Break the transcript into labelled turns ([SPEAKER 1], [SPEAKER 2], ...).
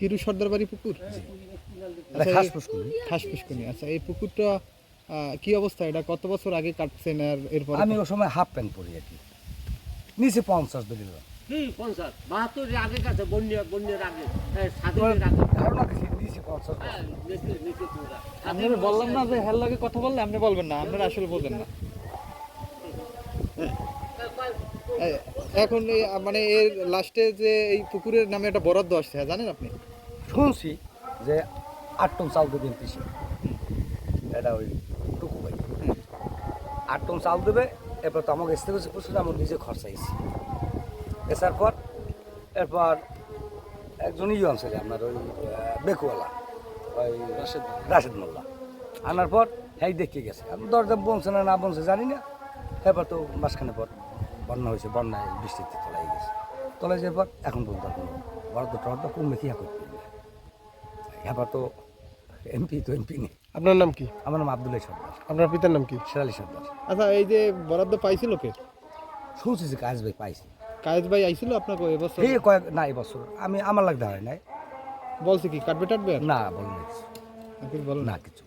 [SPEAKER 1] কিরু সর্দার বাড়ি পুকুর? খাস পুষ্করণী। আচ্ছা, এই পুকুরটা কি অবস্থা? এটা কত বছর আগে কাটছেন? আর এরপর
[SPEAKER 2] আমি ওই সময় হাফ প্যান্ট পরি আর কি, নিচে 50 দলিল
[SPEAKER 3] আগে কাছে বন্যার আগে স্বাধীনের আগে
[SPEAKER 2] ধারণা দিছি নিচে 50।
[SPEAKER 1] আপনারা বললাম না যে হেল লাগে কথা বললে আপনি বলবেন না, আপনারা আসলে বলবেন না। এখন মানে এর লাস্টে যে এই পুকুরের নামে একটা বরাদ্দ আসছে, হ্যাঁ জানেন আপনি?
[SPEAKER 2] শুনছি যে 8 টন চাল দেবেন পিসে, এটা ওই টুকু ভাই 8 টন চাল দেবে। এরপর তো আমাকে এসতে গেছে প্রচুর, আমার নিজে খরচাইছি। এসার পর এরপর একজন ইয়ে আনছে আপনার ওই বেকুয়ালা, ওই রাশেদ মোল্লা আনার পর হ্যাঁ দেখে গেছে। আমি দরজা বলছে না বলছে জানি না। এরপর তো মাঝখানে পর বন্যা হয়েছে, বন্যায় বৃষ্টিতে তলাই গেছে। তলাই যাওয়ার পর এখন পর্যন্ত কোনো বরাদ্দ টরাদ্দ কমবে কি করতে না। এবার তো এমপি তো এমপি নেই।
[SPEAKER 4] আপনার নাম কি?
[SPEAKER 2] আমার নাম আব্দুল্লাহ সর্দার।
[SPEAKER 4] আপনার পিতার নাম কি?
[SPEAKER 2] শেরালি সর্দার।
[SPEAKER 1] আচ্ছা, এই যে বরাদ্দ পাইছিল কে?
[SPEAKER 2] শুনছি যে কাজ ভাই পাইছি।
[SPEAKER 1] কায়েস ভাই আইছিল আপনাকে এবছর?
[SPEAKER 2] এই কয়েক না এবছর আমি আমার লাগতে হয় নাই।
[SPEAKER 1] বলছে কি কাটবে টাটবে?
[SPEAKER 2] না বলেন
[SPEAKER 1] কিছু বলেন
[SPEAKER 2] না কিছু।